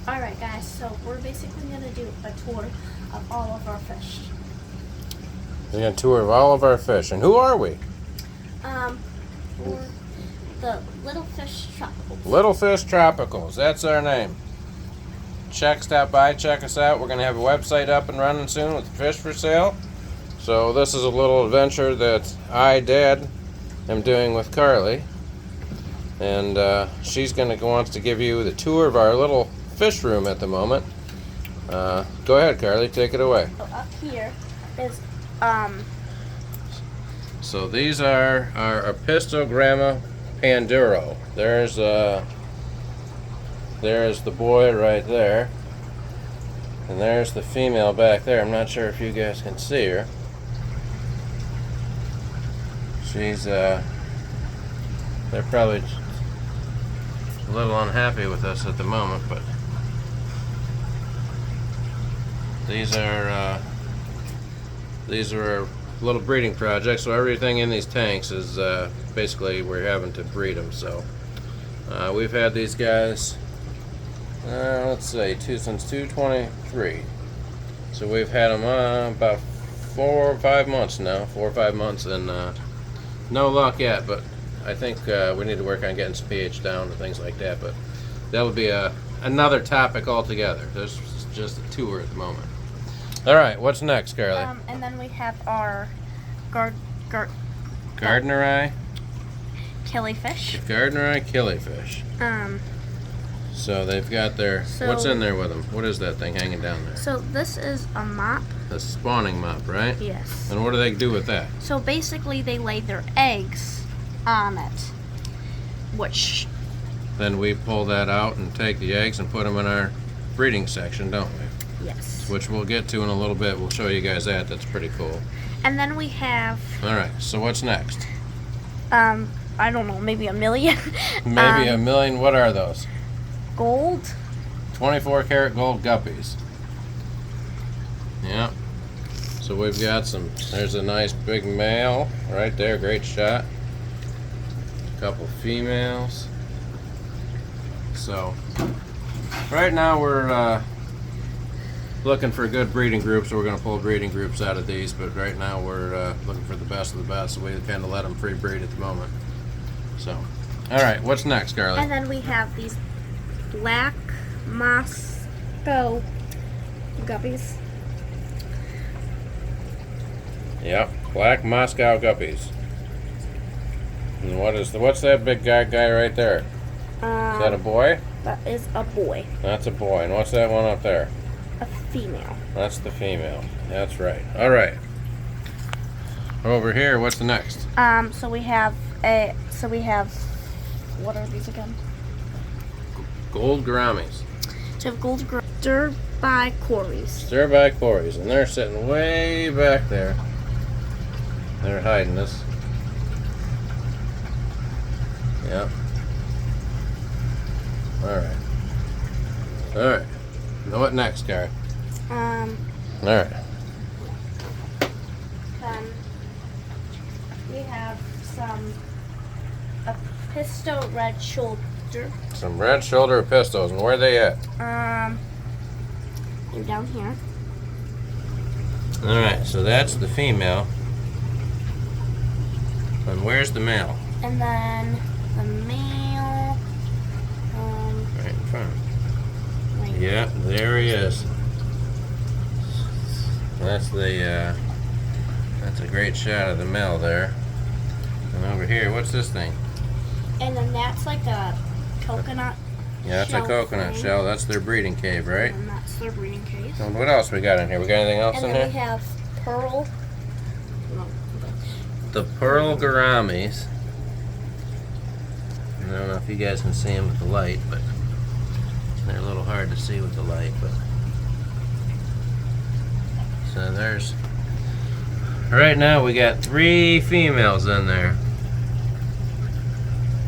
Alright guys, so we're basically going to do a tour of all of our fish. We're going to tour of all of our fish. And who are we? For the Little Fish Tropicals. Little Fish Tropicals. That's our name. Stop by, check us out. We're going to have a website up and running soon with fish for sale. So this is a little adventure that Dad, am doing with Carly. And she's wants to give you the tour of our little fish room at the moment. Go ahead, Carly, take it away. So up here is So these are our Apistogramma panduro. There's the boy right there, and there's the female back there. I'm not sure if you guys can see her. She's they're probably a little unhappy with us at the moment, but these are our little breeding projects. So everything in these tanks is basically we're having to breed them. So we've had these guys let's say since 2023. So we've had them about 4 or 5 months now, and no luck yet, but I think we need to work on getting some pH down and things like that, but that'll be another topic altogether. This is just a tour at the moment. All right, what's next, Carly? and then we have our Gardneri killifish. Gardneri killifish. So they've got their, what's in there with them? What is that thing hanging down there? So this is a mop. A spawning mop, right? Yes. And what do they do with that? So basically they lay their eggs on it, which... Then we pull that out and take the eggs and put them in our breeding section, don't we? Yes. Which we'll get to in a little bit. We'll show you guys that. That's pretty cool. And then we have... Alright, so what's next? I don't know, maybe 1 million. Maybe 1 million. What are those? Gold. 24 karat gold guppies. Yeah. So we've got there's a nice big male right there. Great shot. A couple females. So right now we're looking for good breeding groups. We're going to pull breeding groups out of these, but right now we're looking for the best of the best, so we kind of let them free breed at the moment. So, all right, what's next, Carly? And then we have these black Moscow guppies. Yep, black Moscow guppies. And what's that big guy right there? Is that a boy? That is a boy. That's a boy. And what's that one up there? A female. That's the female. That's right. All right. Over here, what's the next? So we have what are these again? Gold gouramis. So we have gold Sterbicories. Sterbicories, and they're sitting way back there. They're hiding us. Yep. Alright. Alright. Now what next, Gary? Alright. Then we have some Apisto red shoulder. Some red shoulder pistos, and where are they at? They're down here. Alright, so that's the female. And where's the male? And then the male, Right in front. right Yep, there he is. That's a great shot of the male there. And over here, what's this thing? And then that's like a coconut. Yeah, that's a shell coconut thing. shell. That's their breeding cave, right? And that's their breeding case. And what else we got in here? We got anything else And in then we here? have pearl. No. The pearl gouramis. I don't know if you guys can see them with the light, but they're a little hard to see with the light. But so there's. Right now we got 3 females in there.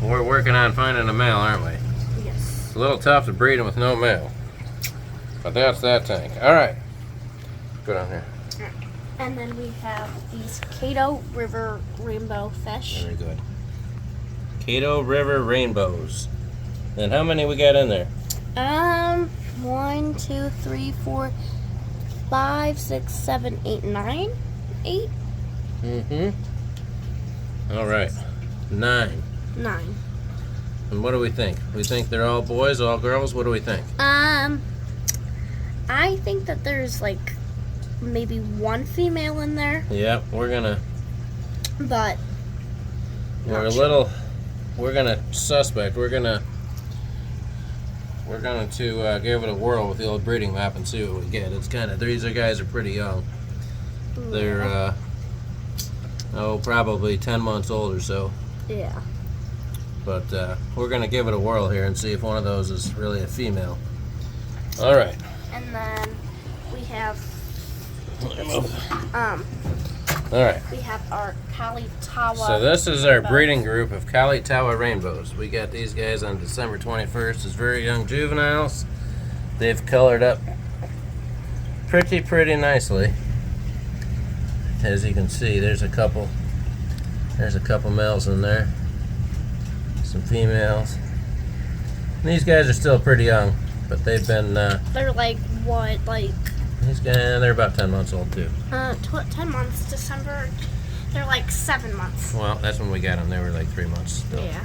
We're working on finding a male, aren't we? Yes. It's a little tough to breed them with no male. But that's that tank. Alright. Go down here. And then we have these Cato River rainbow fish. Very good. Cato River rainbows. And how many we got in there? 1, 2, 3, 4, 5, 6, 7, 8, 9. 8? All right. 9. 9. And what do we think? We think they're all boys, all girls? What do we think? I think that there's like maybe one female in there, Yep, we're gonna but we're not a sure. little we're gonna suspect. We're gonna to give it a whirl with the old breeding map and see what we get. It's kind of, these guys are pretty young. They're probably 10 months old or so. Yeah. But we're gonna give it a whirl here and see if one of those is really a female. All right. And then we have All right. we have our Kalitawa. So this is our rainbow. breeding group of Kalitawa rainbows. We got these guys on December 21st as very young juveniles. They've colored up pretty nicely. As you can see, there's a couple males in there. Some females. And these guys are still pretty young, but they've been They're like what, like these guys, they're about 10 months old too. 10 months. December. They're like 7 months. Well, that's when we got them. They were like 3 months still. Yeah.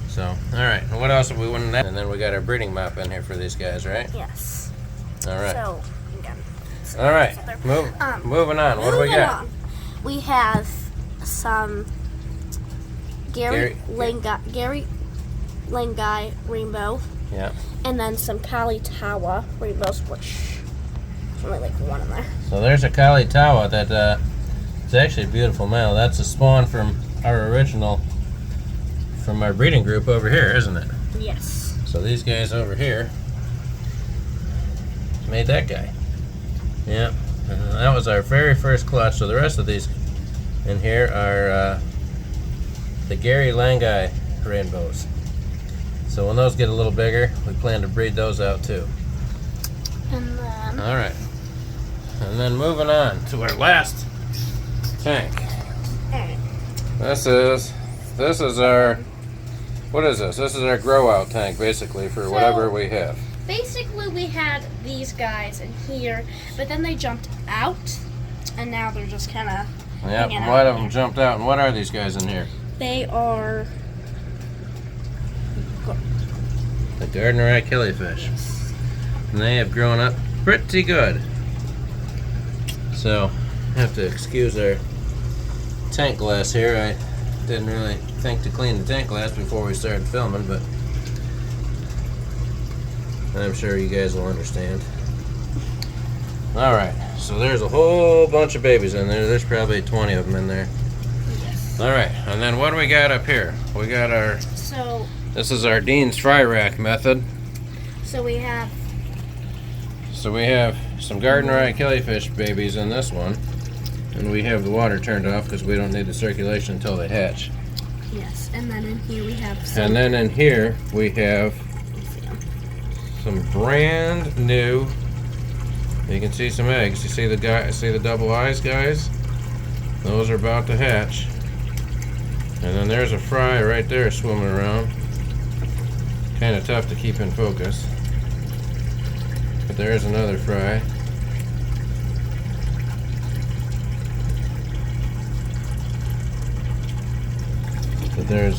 So, all right. And what else have we won in that? And then we got our breeding map in here for these guys, right? Yes. All right. So again. All right. So they're- Moving on. What do we moving got? on. We have some Gary Langai rainbow, Yeah. and then some Kalitawa rainbows, which there's only like one in there. So there's a Kalitawa that it's actually a beautiful male. That's a spawn from our breeding group over here, isn't it? Yes. So these guys over here made that guy. Yeah. That was our very first clutch. So the rest of these in here are the Gary Langai rainbows. So when those get a little bigger, we plan to breed those out too. And then All right. And then moving on to our last tank. This is our, what is this? This is our grow out tank basically for whatever we have. basically we had these guys in here, but then they jumped out, and now they're just kind of Yep, hanging out one of here. them jumped out. And what are these guys in here? They are The Gardnerite killifish. And they have grown up pretty good. So, I have to excuse our tank glass here. I didn't really think to clean the tank glass before we started filming, but I'm sure you guys will understand. Alright, so there's a whole bunch of babies in there. There's probably 20 of them in there. yes. Alright, and then what do we got up here? We got our, So this is our Dean's fry rack method. we have So we have some Gardnerite killifish babies in this one. And we have the water turned off because we don't need the circulation until they hatch. yes, and then in here we have some. And then in here we have some brand new, you can see some eggs. You see the double eyes, guys? Those are about to hatch. And then there's a fry right there swimming around. Kind of tough to keep in focus. But there's another fry. But there's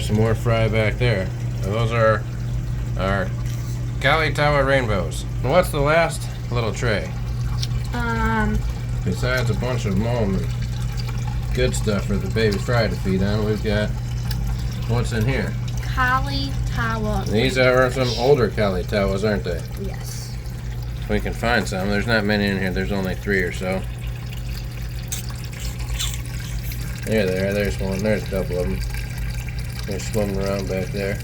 some more fry back there. And those are our Kalitawa rainbows. And what's the last little tray? Besides a bunch of mulm and good stuff for the baby fry to feed on, we've got, what's in here? Kalitawa. These are some older Kalitawas, aren't they? Yes. We can find some. There's not many in here. There's only 3 or so. There they are. There's one. There's a couple of them. They're swimming around back there.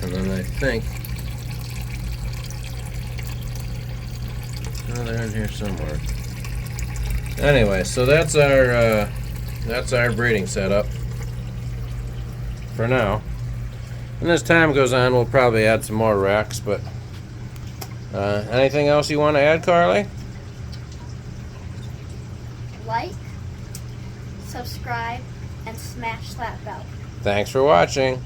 And then I think, oh, they're in here somewhere. Anyway, so that's our breeding setup for now. And as time goes on, we'll probably add some more racks. But anything else you want to add, Carly? Like, subscribe, and smash that bell. Thanks for watching.